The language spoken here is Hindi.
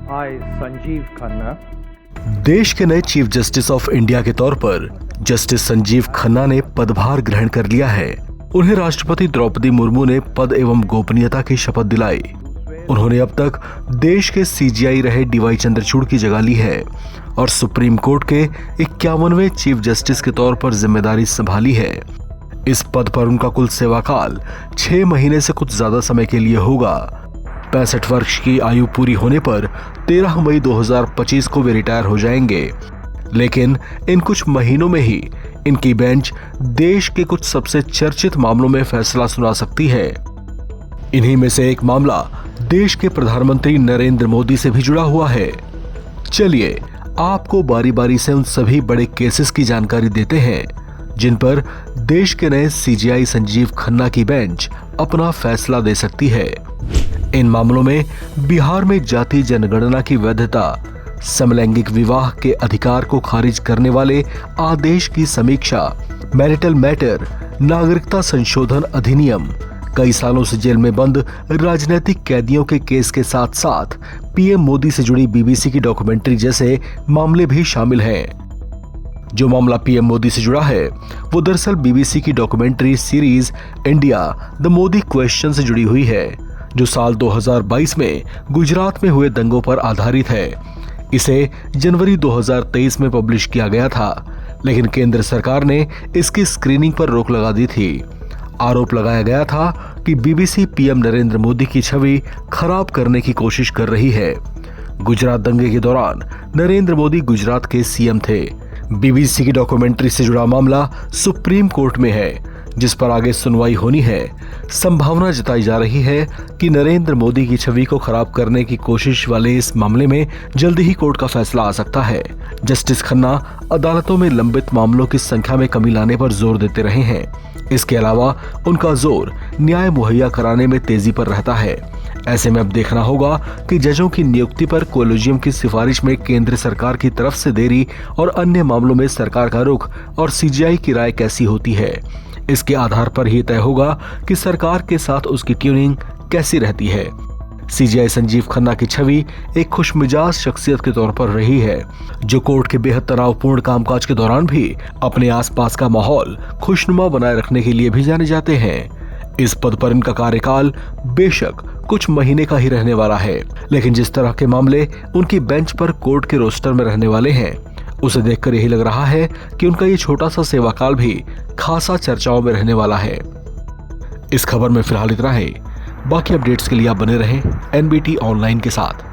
I, संजीव खन्ना, देश के नए चीफ जस्टिस ऑफ इंडिया के तौर पर जस्टिस संजीव खन्ना ने पदभार ग्रहण कर लिया है। उन्हें राष्ट्रपति द्रौपदी मुर्मू ने पद एवं गोपनीयता की शपथ दिलाई। उन्होंने अब तक देश के सीजीआई रहे डीवाई चंद्रचूड़ की जगह ली है और सुप्रीम कोर्ट के 51वें चीफ जस्टिस के तौर पर जिम्मेदारी संभाली है। इस पद पर उनका कुल सेवाकाल 6 महीने से कुछ ज्यादा समय के लिए होगा। 65 वर्ष की आयु पूरी होने पर 13 मई 2025 को वे रिटायर हो जाएंगे, लेकिन इन कुछ महीनों में ही इनकी बेंच देश के कुछ सबसे चर्चित मामलों में फैसला सुना सकती है। इन्हीं में से एक मामला देश के प्रधानमंत्री नरेंद्र मोदी से भी जुड़ा हुआ है। चलिए आपको बारी बारी से उन सभी बड़े केसेस की जानकारी देते हैं जिन पर देश के नए सीजीआई संजीव खन्ना की बेंच अपना फैसला दे सकती है। इन मामलों में बिहार में जाति जनगणना की वैधता, समलैंगिक विवाह के अधिकार को खारिज करने वाले आदेश की समीक्षा, मैरिटल मैटर, नागरिकता संशोधन अधिनियम, कई सालों से जेल में बंद राजनीतिक कैदियों के केस के साथ साथ पीएम मोदी से जुड़ी बीबीसी की डॉक्यूमेंट्री जैसे मामले भी शामिल हैं। जो मामला पीएम मोदी से जुड़ा है वो दरअसल बीबीसी की documentary series India the Modi question से जुड़ी हुई है, जो साल 2022 में गुजरात में हुए दंगों पर आधारित है। इसे जनवरी 2023 में पब्लिश किया गया था, लेकिन केंद्र सरकार ने इसकी स्क्रीनिंग पर रोक लगा दी थी। आरोप लगाया गया था कि बीबीसी पीएम नरेंद्र मोदी की छवि खराब करने की कोशिश कर रही है। गुजरात दंगे के दौरान नरेंद्र मोदी गुजरात के सीएम थे। बीबीसी की डॉक्यूमेंट्री से जुड़ा मामला सुप्रीम कोर्ट में है, जिस पर आगे सुनवाई होनी है। संभावना जताई जा रही है कि नरेंद्र मोदी की छवि को खराब करने की कोशिश वाले इस मामले में जल्दी ही कोर्ट का फैसला आ सकता है। जस्टिस खन्ना अदालतों में लंबित मामलों की संख्या में कमी लाने पर जोर देते रहे हैं। इसके अलावा उनका जोर न्याय मुहैया कराने में तेजी पर रहता है। ऐसे में अब देखना होगा कि जजों की नियुक्ति पर कोलेजियम की सिफारिश में केंद्र सरकार की तरफ से देरी और अन्य मामलों में सरकार का रुख और सीजीआई की राय कैसी होती है। इसके आधार पर ही तय होगा कि सरकार के साथ उसकी ट्यूनिंग कैसी रहती है। सीजीआई संजीव खन्ना की छवि एक खुशमिजाज शख्सियत के तौर पर रही है, जो कोर्ट के बेहद तनावपूर्ण कामकाज के दौरान भी अपने आसपास का माहौल खुशनुमा बनाए रखने के लिए भी जाने जाते हैं। इस पद पर इनका कार्यकाल बेशक कुछ महीने का ही रहने वाला है, लेकिन जिस तरह के मामले उनकी बेंच पर कोर्ट के रोस्टर में रहने वाले हैं, उसे देखकर यही लग रहा है कि उनका ये छोटा सा सेवाकाल भी खासा चर्चाओं में रहने वाला है। इस खबर में फिलहाल इतना ही। बाकी अपडेट्स के लिए आप बने रहें एनबीटी ऑनलाइन के साथ।